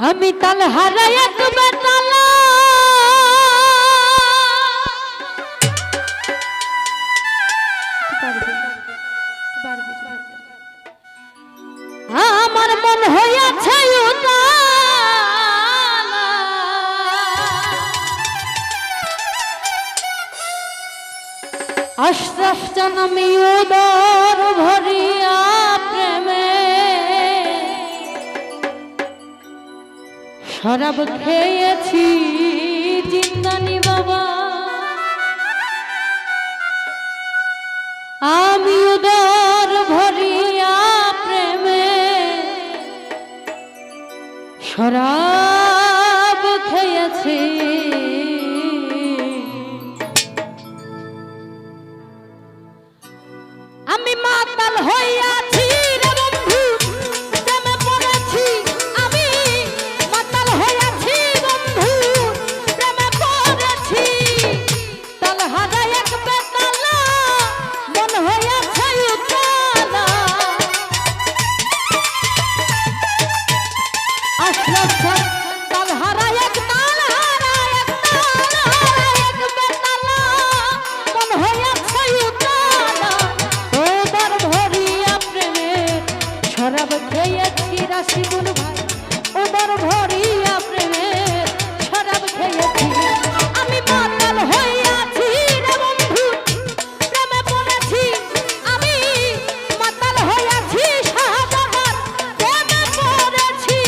আমি তাল হারাই এক বেতালা আমার মন হইয়াছে উতালা আশরাফ জানামি উদর ভরিয়া প্রেমে শরাব খেয়েছি জিন্দানি বাবা আমি উদর ভরিয়া প্রেমে শরাব খেয়েছি আমি মাতাল হইয়াছি রে বন্ধু প্রেমে পড়েছি আমি মাতাল হইয়াছি বন্ধু প্রেমে পড়েছি তাল হারাই এক বেতালা মন হইয়াছে উতালা আশরাফ তাল হারাই এক বেতালা মন হইয়াছে উতালা শরাব খেয়েছি রাশিদুল ভাই উদর ভরিয়া প্রেমে শরাব খেয়েছি আমি মাতাল হইয়াছি রে বন্ধু প্রেমে পড়েছি আমি মাতাল হইয়াছি শাহজাহান প্রেমে পড়েছি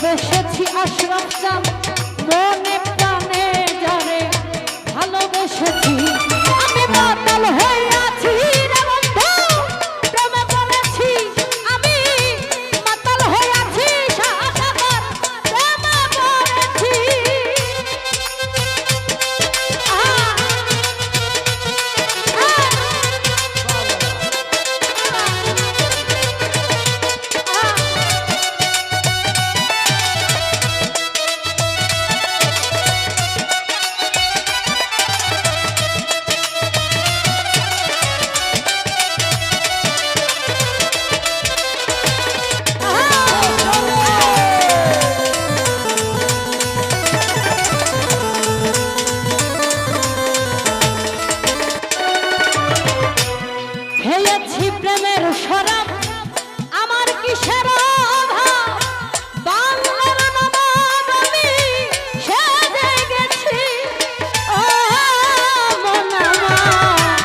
ভালোবেসেছি আশরাফ চাঁদ মনে প্রাণে যারে ভালোবেসেছি আমি মাতাল হয়ে আছি রে বন্ধু প্রেমে পড়েছি আমি মাতাল হয়ে আছি শাহজাহান প্রেমে পড়েছি খেয়েছি প্রেমের শরাব আমার কিসের অভাব বাংলার নবাব আমি সেজে গেছি ও মন আমার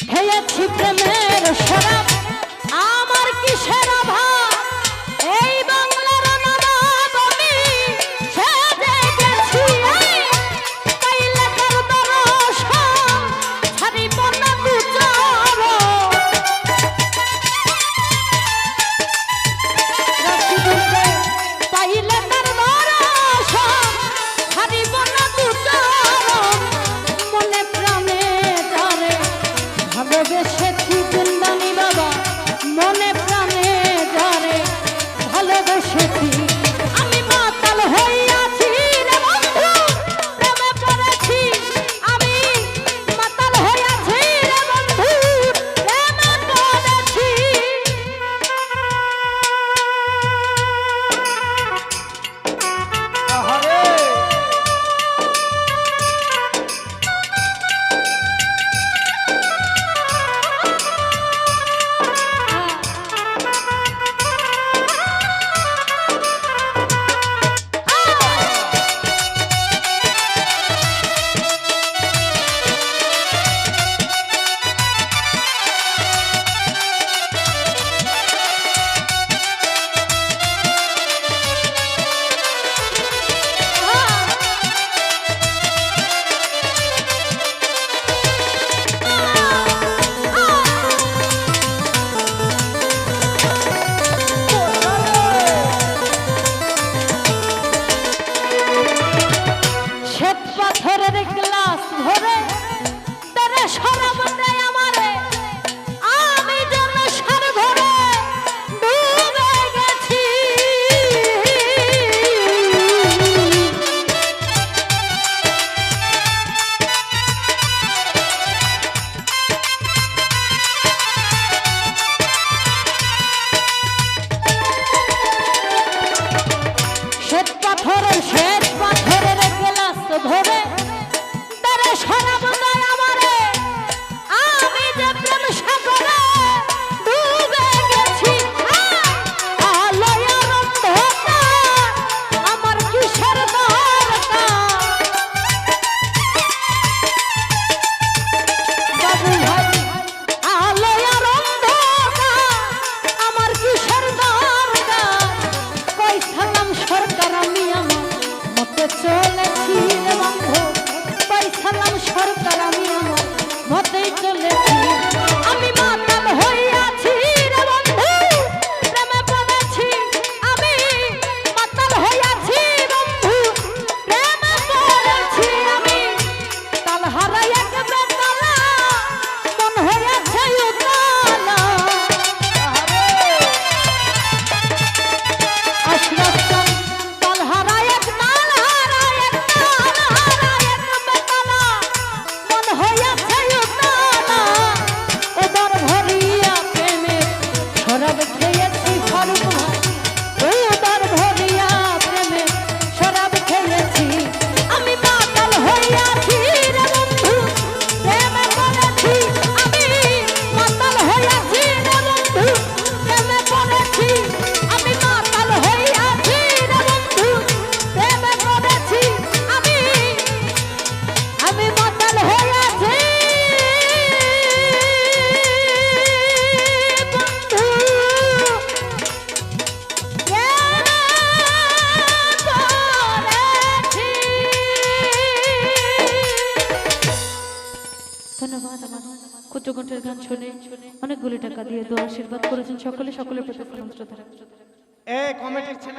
খেয়েছি প্রেমের শরাব আমার কিসের অভাব এই বাংলার নবাব আমি সেজে গেছি পাইলে তোর দর্শন ছাড়িব না দুচর পাইলে তোর দর্শন ছাড়িব না দুচর মনে প্রাণে যারে ভালোবেসেছি জিন্দানি বাবা মনে প্রাণে যারে ভালোবেসেছি আমি মাতাল হইয়াছি রে বন্ধু প্রেমে পড়েছি আমি মাতাল হইয়াছি রে বন্ধু প্রেমে পড়েছি শ্বেত পাথরের গ্লাস ভরে তারে শরাব দেয় আমারে আমি যেন সার ভরে ডুবে গেছি শ্বেত পাথরের গ্লাস ভরে তারে শরাব দেয় আমারে আমি যে প্রেম সাগরে ডুবে গেছি আলোয় অন্ধকার আমার কিসের দরকার বাবু ভাই আলোয় অন্ধকার আমার কিসের দরকার কই সালাম সরকার আমি আমার মতে চলেছি রে বন্ধু পাইছিলাম সরকার আমি আমার মতেই চলেছি আমি মাতাল হইয়াছি রে বন্ধু প্রেমে পড়েছি আমি মাতাল হইয়াছি বন্ধু প্রেমে পড়েছি আমি তাল হারাই এক বেতালা মন হয়েছে উতালা আশরাফ চাঁদ তাল হারাই এক বেতালা মন কুচকণ্ঠের গান শুনে অনেকগুলি টাকা দিয়ে দোয়া আশীর্বাদ করেছেন সকলে, সকলের প্রতি শ্রদ্ধা। এ কমিটির ছেলে